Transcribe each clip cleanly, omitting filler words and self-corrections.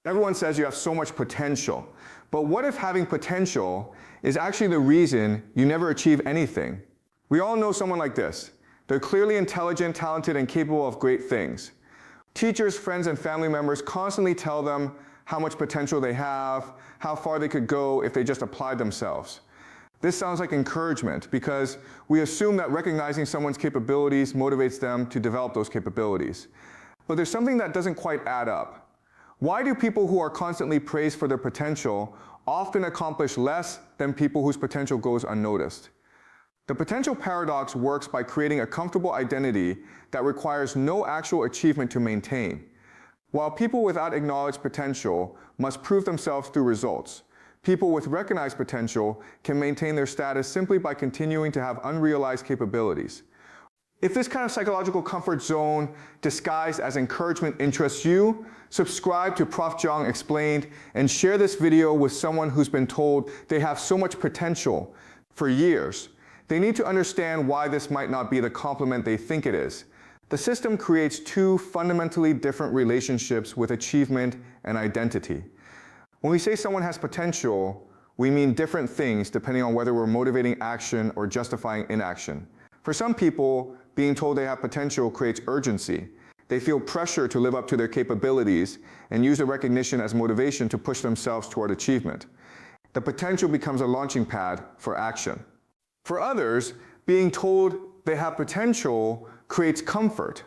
Everyone says you have so much potential, but what if having potential is actually the reason you never achieve anything? We all know someone like this. They're clearly intelligent, talented, and capable of great things. Teachers, friends, and family members constantly tell them how much potential they have, how far they could go if they just applied themselves. This sounds like encouragement because we assume that recognizing someone's capabilities motivates them to develop those capabilities. But there's something that doesn't quite add up. Why do people who are constantly praised for their potential often accomplish less than people whose potential goes unnoticed? The potential paradox works by creating a comfortable identity that requires no actual achievement to maintain. While people without acknowledged potential must prove themselves through results, people with recognized potential can maintain their status simply by continuing to have unrealized capabilities. If this kind of psychological comfort zone disguised as encouragement interests you, subscribe to Prof. Zhang Explained and share this video with someone who's been told they have so much potential for years. They need to understand why this might not be the compliment they think it is. The system creates two fundamentally different relationships with achievement and identity. When we say someone has potential, we mean different things depending on whether we're motivating action or justifying inaction. For some people, being told they have potential creates urgency. They feel pressure to live up to their capabilities and use the recognition as motivation to push themselves toward achievement. The potential becomes a launching pad for action. For others, being told they have potential creates comfort.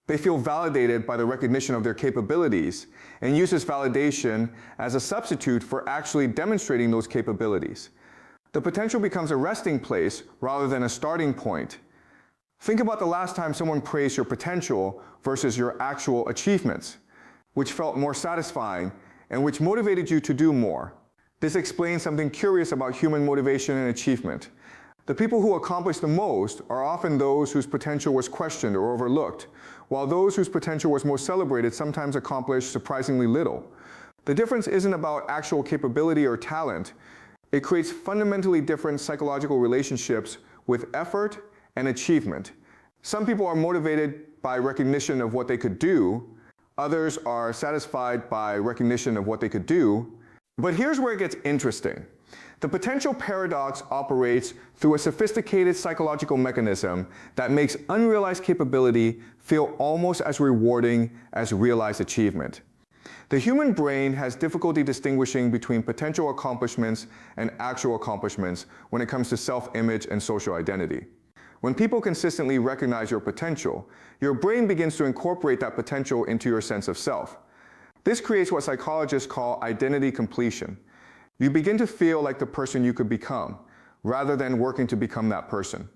They feel validated by the recognition of their capabilities and use this validation as a substitute for actually demonstrating those capabilities. The potential becomes a resting place rather than a starting point. Think about the last time someone praised your potential versus your actual achievements, which felt more satisfying and which motivated you to do more. This explains something curious about human motivation and achievement. The people who accomplish the most are often those whose potential was questioned or overlooked, while those whose potential was most celebrated sometimes accomplish surprisingly little. The difference isn't about actual capability or talent. It creates fundamentally different psychological relationships with effort and achievement. Some people are motivated by recognition of what they could do. Others are satisfied by recognition of what they could do. But here's where it gets interesting. The potential paradox operates through a sophisticated psychological mechanism that makes unrealized capability feel almost as rewarding as realized achievement. The human brain has difficulty distinguishing between potential accomplishments and actual accomplishments when it comes to self-image and social identity. When people consistently recognize your potential, your brain begins to incorporate that potential into your sense of self. This creates what psychologists call identity completion. You begin to feel like the person you could become, rather than working to become that person.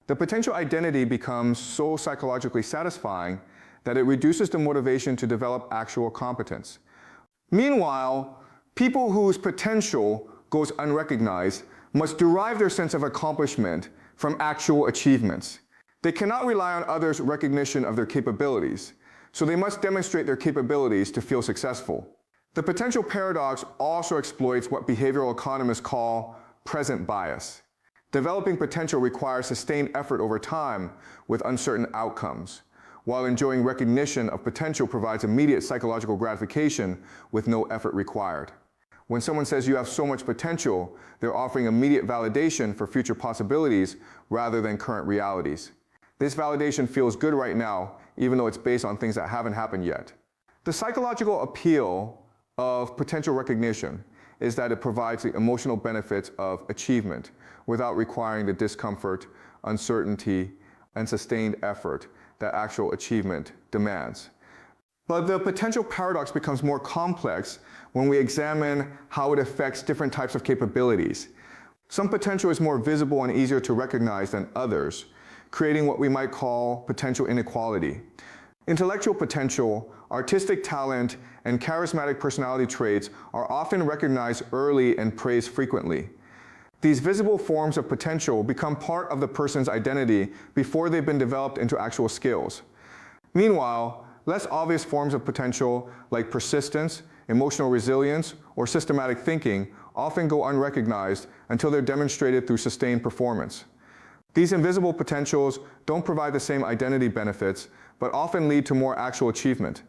The potential identity becomes so psychologically satisfying that it reduces the motivation to develop actual competence. Meanwhile, people whose potential goes unrecognized must derive their sense of accomplishment from actual achievements. They cannot rely on others' recognition of their capabilities, so they must demonstrate their capabilities to feel successful. The potential paradox also exploits what behavioral economists call present bias. Developing potential requires sustained effort over time with uncertain outcomes, while enjoying recognition of potential provides immediate psychological gratification with no effort required. When someone says you have so much potential, they're offering immediate validation for future possibilities rather than current realities. This validation feels good right now, even though it's based on things that haven't happened yet. The psychological appeal of potential recognition is that it provides the emotional benefits of achievement without requiring the discomfort, uncertainty, and sustained effort that actual achievement demands. But the potential paradox becomes more complex when we examine how it affects different types of capabilities. Some potential is more visible and easier to recognize than others, creating what we might call potential inequality. Intellectual potential, artistic talent, and charismatic personality traits are often recognized early and praised frequently. These visible forms of potential become part of the person's identity before they've been developed into actual skills. Meanwhile, less obvious forms of potential like persistence, emotional resilience, or systematic thinking often go unrecognized until they're demonstrated through sustained performance. These invisible potentials don't provide the same identity benefits, but often lead to more actual achievement.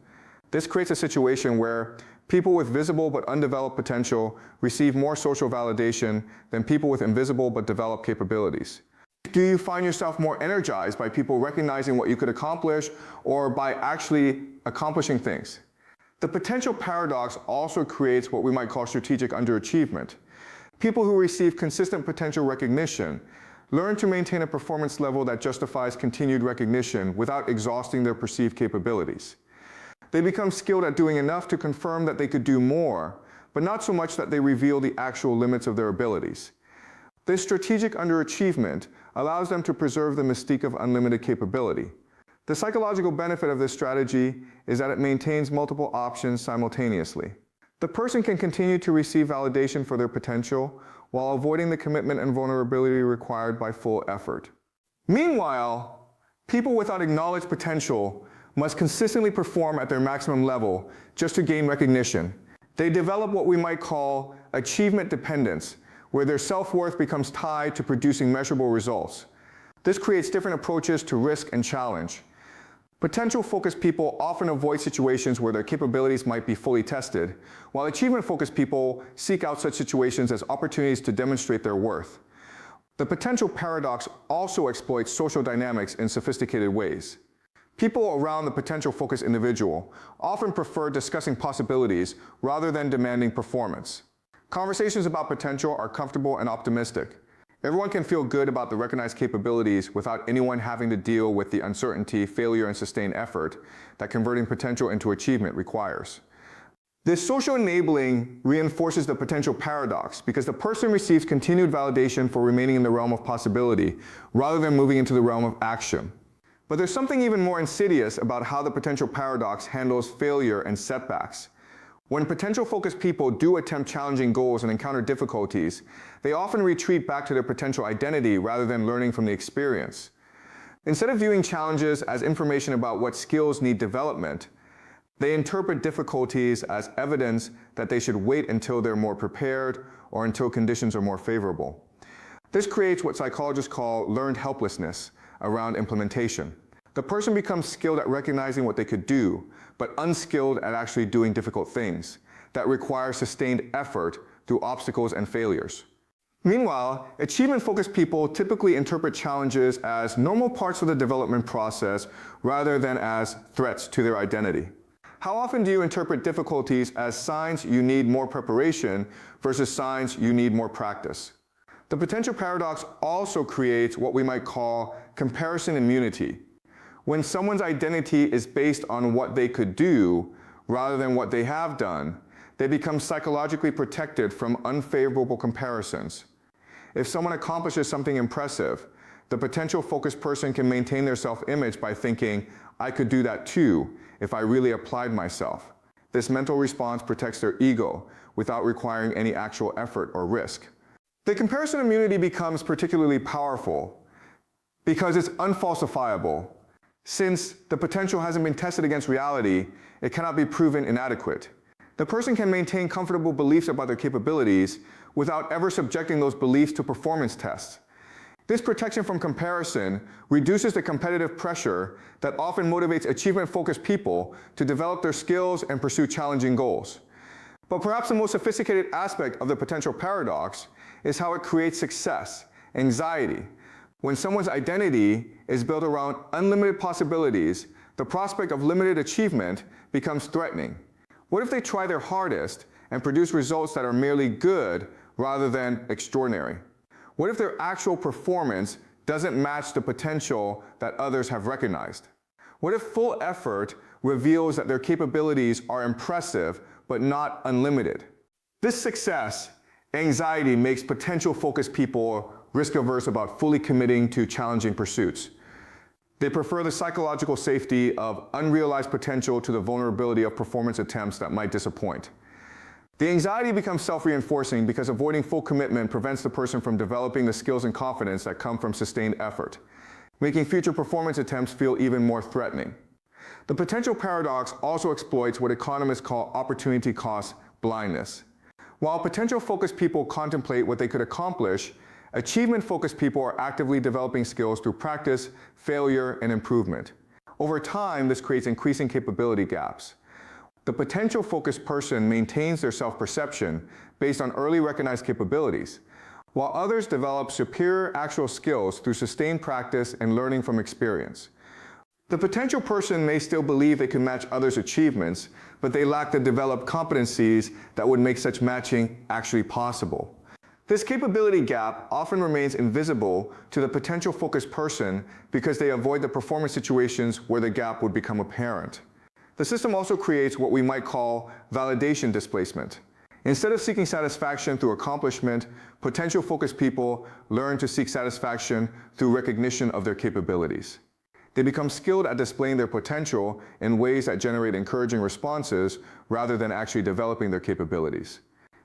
This creates a situation where people with visible but undeveloped potential receive more social validation than people with invisible but developed capabilities. Do you find yourself more energized by people recognizing what you could accomplish or by actually accomplishing things? The potential paradox also creates what we might call strategic underachievement. People who receive consistent potential recognition learn to maintain a performance level that justifies continued recognition without exhausting their perceived capabilities. They become skilled at doing enough to confirm that they could do more, but not so much that they reveal the actual limits of their abilities. This strategic underachievement allows them to preserve the mystique of unlimited capability. The psychological benefit of this strategy is that it maintains multiple options simultaneously. The person can continue to receive validation for their potential while avoiding the commitment and vulnerability required by full effort. Meanwhile, people without acknowledged potential must consistently perform at their maximum level just to gain recognition. They develop what we might call achievement dependence, where their self-worth becomes tied to producing measurable results. This creates different approaches to risk and challenge. Potential-focused people often avoid situations where their capabilities might be fully tested, while achievement-focused people seek out such situations as opportunities to demonstrate their worth. The potential paradox also exploits social dynamics in sophisticated ways. People around the potential-focused individual often prefer discussing possibilities rather than demanding performance. Conversations about potential are comfortable and optimistic. Everyone can feel good about the recognized capabilities without anyone having to deal with the uncertainty, failure, and sustained effort that converting potential into achievement requires. This social enabling reinforces the potential paradox because the person receives continued validation for remaining in the realm of possibility rather than moving into the realm of action. But there's something even more insidious about how the potential paradox handles failure and setbacks. When potential-focused people do attempt challenging goals and encounter difficulties, they often retreat back to their potential identity rather than learning from the experience. Instead of viewing challenges as information about what skills need development, they interpret difficulties as evidence that they should wait until they're more prepared or until conditions are more favorable. This creates what psychologists call learned helplessness around implementation. The person becomes skilled at recognizing what they could do, but unskilled at actually doing difficult things that require sustained effort through obstacles and failures. Meanwhile, achievement-focused people typically interpret challenges as normal parts of the development process rather than as threats to their identity. How often do you interpret difficulties as signs you need more preparation versus signs you need more practice? The potential paradox also creates what we might call comparison immunity. When someone's identity is based on what they could do rather than what they have done, they become psychologically protected from unfavorable comparisons. If someone accomplishes something impressive, the potential-focused person can maintain their self-image by thinking, I could do that too if I really applied myself. This mental response protects their ego without requiring any actual effort or risk. The comparison immunity becomes particularly powerful because it's unfalsifiable. Since the potential hasn't been tested against reality, it cannot be proven inadequate. The person can maintain comfortable beliefs about their capabilities without ever subjecting those beliefs to performance tests. This protection from comparison reduces the competitive pressure that often motivates achievement-focused people to develop their skills and pursue challenging goals. But perhaps the most sophisticated aspect of the potential paradox is how it creates success, anxiety. When someone's identity is built around unlimited possibilities, the prospect of limited achievement becomes threatening. What if they try their hardest and produce results that are merely good rather than extraordinary? What if their actual performance doesn't match the potential that others have recognized? What if full effort reveals that their capabilities are impressive but not unlimited? This success anxiety makes potential-focused people risk-averse about fully committing to challenging pursuits. They prefer the psychological safety of unrealized potential to the vulnerability of performance attempts that might disappoint. The anxiety becomes self-reinforcing because avoiding full commitment prevents the person from developing the skills and confidence that come from sustained effort, making future performance attempts feel even more threatening. The potential paradox also exploits what economists call opportunity cost blindness. While potential-focused people contemplate what they could accomplish, achievement-focused people are actively developing skills through practice, failure, and improvement. Over time, this creates increasing capability gaps. The potential-focused person maintains their self-perception based on early recognized capabilities, while others develop superior actual skills through sustained practice and learning from experience. The potential person may still believe they can match others' achievements, but they lack the developed competencies that would make such matching actually possible. This capability gap often remains invisible to the potential-focused person because they avoid the performance situations where the gap would become apparent. The system also creates what we might call validation displacement. Instead of seeking satisfaction through accomplishment, potential-focused people learn to seek satisfaction through recognition of their capabilities. They become skilled at displaying their potential in ways that generate encouraging responses rather than actually developing their capabilities.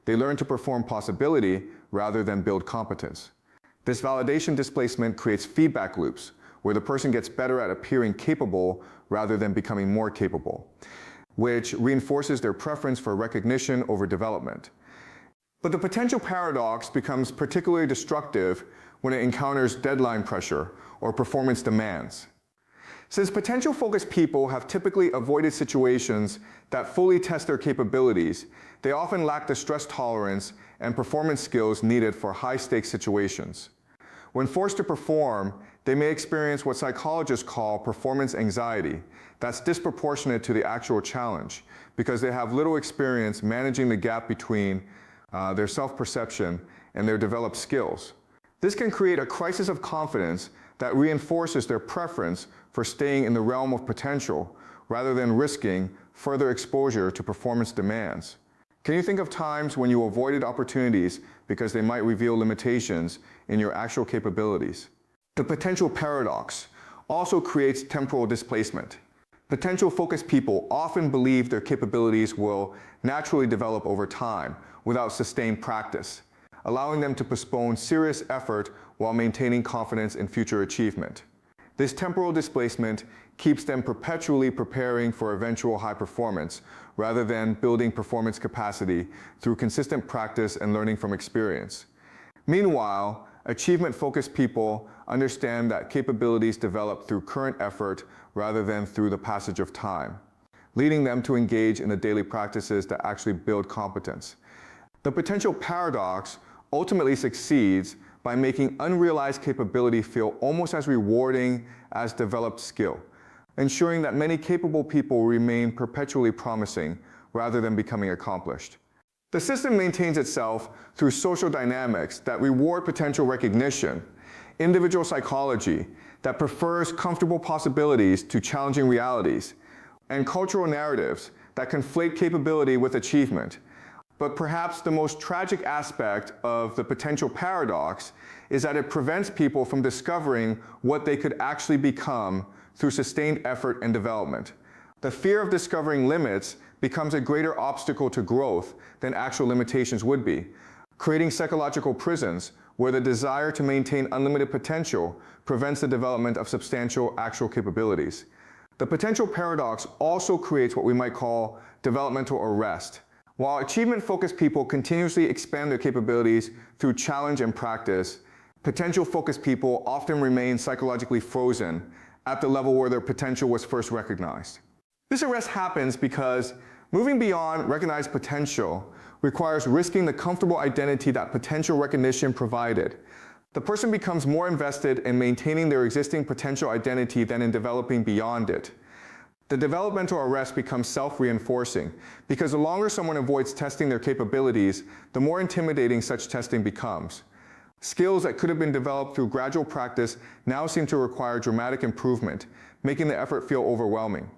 They learn to perform possibility rather than build competence. This validation displacement creates feedback loops, where the person gets better at appearing capable rather than becoming more capable, which reinforces their preference for recognition over development. But the potential paradox becomes particularly destructive when it encounters deadline pressure or performance demands. Since potential-focused people have typically avoided situations that fully test their capabilities, they often lack the stress tolerance and performance skills needed for high-stakes situations. When forced to perform, they may experience what psychologists call performance anxiety that's disproportionate to the actual challenge because they have little experience managing the gap between their self-perception and their developed skills. This can create a crisis of confidence that reinforces their preference for staying in the realm of potential rather than risking further exposure to performance demands. Can you think of times when you avoided opportunities because they might reveal limitations in your actual capabilities? The potential paradox also creates temporal displacement. Potential-focused people often believe their capabilities will naturally develop over time without sustained practice, allowing them to postpone serious effort while maintaining confidence in future achievement. This temporal displacement keeps them perpetually preparing for eventual high performance rather than building performance capacity through consistent practice and learning from experience. Meanwhile, achievement-focused people understand that capabilities develop through current effort rather than through the passage of time, leading them to engage in the daily practices that actually build competence. The potential paradox ultimately succeeds by making unrealized capability feel almost as rewarding as developed skill, ensuring that many capable people remain perpetually promising rather than becoming accomplished. The system maintains itself through social dynamics that reward potential recognition, individual psychology that prefers comfortable possibilities to challenging realities, and cultural narratives that conflate capability with achievement. But perhaps the most tragic aspect of the potential paradox is that it prevents people from discovering what they could actually become through sustained effort and development. The fear of discovering limits becomes a greater obstacle to growth than actual limitations would be, creating psychological prisons where the desire to maintain unlimited potential prevents the development of substantial actual capabilities. The potential paradox also creates what we might call developmental arrest. While achievement-focused people continuously expand their capabilities through challenge and practice, potential-focused people often remain psychologically frozen at the level where their potential was first recognized. This arrest happens because moving beyond recognized potential requires risking the comfortable identity that potential recognition provided. The person becomes more invested in maintaining their existing potential identity than in developing beyond it. The developmental arrest becomes self-reinforcing because the longer someone avoids testing their capabilities, the more intimidating such testing becomes. Skills that could have been developed through gradual practice now seem to require dramatic improvement, making the effort feel overwhelming.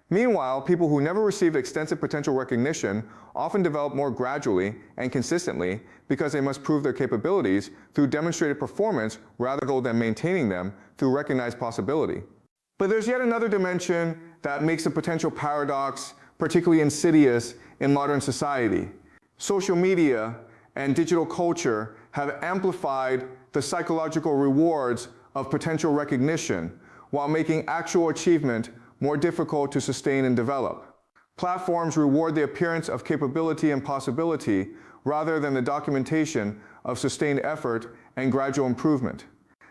Meanwhile, people who never received extensive potential recognition often develop more gradually and consistently because they must prove their capabilities through demonstrated performance rather than maintaining them through recognized possibility. But there's yet another dimension that makes the potential paradox particularly insidious in modern society. Social media and digital culture have amplified the psychological rewards of potential recognition while making actual achievement more difficult to sustain and develop. Platforms reward the appearance of capability and possibility rather than the documentation of sustained effort and gradual improvement.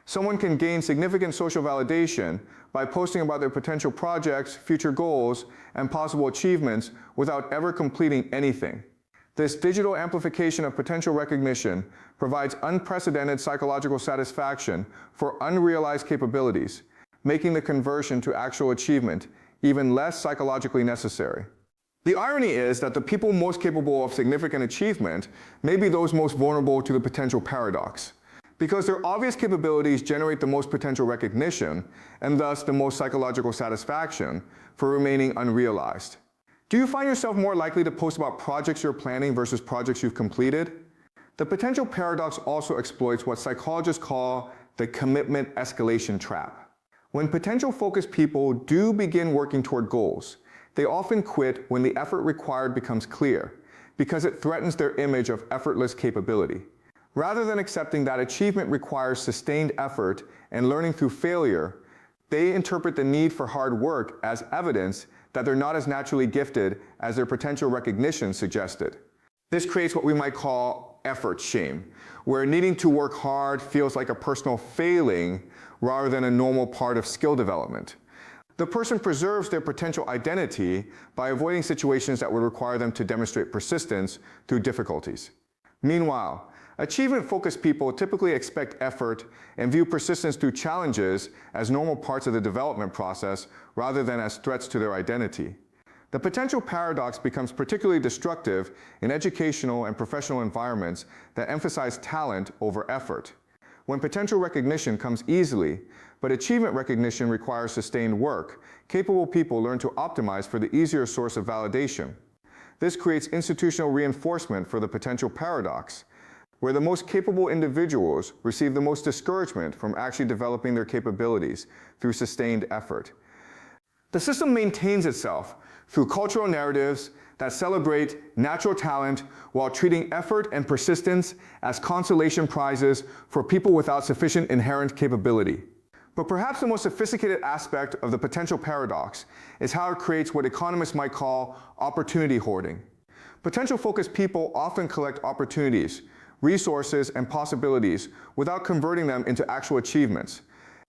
Someone can gain significant social validation by posting about their potential projects, future goals, and possible achievements without ever completing anything. This digital amplification of potential recognition provides unprecedented psychological satisfaction for unrealized capabilities, making the conversion to actual achievement even less psychologically necessary. The irony is that the people most capable of significant achievement may be those most vulnerable to the potential paradox, because their obvious capabilities generate the most potential recognition and thus the most psychological satisfaction for remaining unrealized. Do you find yourself more likely to post about projects you're planning versus projects you've completed? The potential paradox also exploits what psychologists call the commitment escalation trap. When potential-focused people do begin working toward goals, they often quit when the effort required becomes clear, because it threatens their image of effortless capability. Rather than accepting that achievement requires sustained effort and learning through failure, they interpret the need for hard work as evidence that they're not as naturally gifted as their potential recognition suggested. This creates what we might call effort shame, where needing to work hard feels like a personal failing rather than a normal part of skill development. The person preserves their potential identity by avoiding situations that would require them to demonstrate persistence through difficulties. Meanwhile, achievement-focused people typically expect effort and view persistence through challenges as normal parts of the development process rather than as threats to their identity. The potential paradox becomes particularly destructive in educational and professional environments that emphasize talent over effort. When potential recognition comes easily, but achievement recognition requires sustained work, capable people learn to optimize for the easier source of validation. This creates institutional reinforcement for the potential paradox, where the most capable individuals receive the most discouragement from actually developing their capabilities through sustained effort. The system maintains itself through cultural narratives that celebrate natural talent while treating effort and persistence as consolation prizes for people without sufficient inherent capability. But perhaps the most sophisticated aspect of the potential paradox is how it creates what economists might call opportunity hoarding. Potential-focused people often collect opportunities, resources, and possibilities without converting them into actual achievements.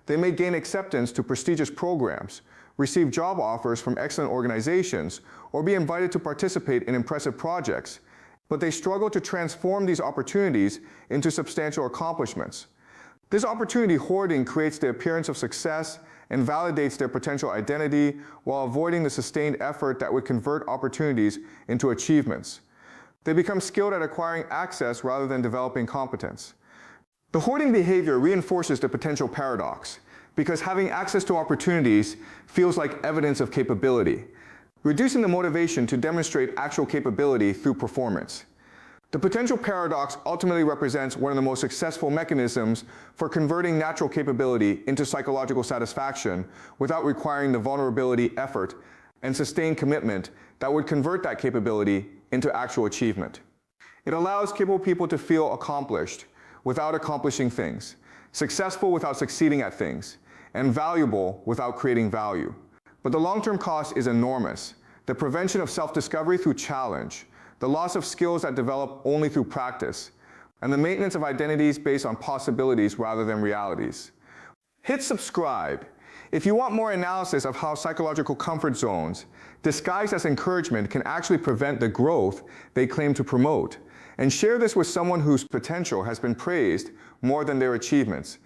They may gain acceptance to prestigious programs, receive job offers from excellent organizations, or be invited to participate in impressive projects, but they struggle to transform these opportunities into substantial accomplishments. This opportunity hoarding creates the appearance of success and validates their potential identity while avoiding the sustained effort that would convert opportunities into achievements. They become skilled at acquiring access rather than developing competence. The hoarding behavior reinforces the potential paradox, because having access to opportunities feels like evidence of capability, reducing the motivation to demonstrate actual capability through performance. The potential paradox ultimately represents one of the most successful mechanisms for converting natural capability into psychological satisfaction without requiring the vulnerability, effort, and sustained commitment that would convert that capability into actual achievement. It allows capable people to feel accomplished without accomplishing things, successful without succeeding at things, and valuable without creating value. But the long-term cost is enormous. The prevention of self-discovery through challenge, the loss of skills that develop only through practice, and the maintenance of identities based on possibilities rather than realities. Hit subscribe if you want more analysis of how psychological comfort zones, disguised as encouragement, can actually prevent the growth they claim to promote. And share this with someone whose potential has been praised more than their achievements.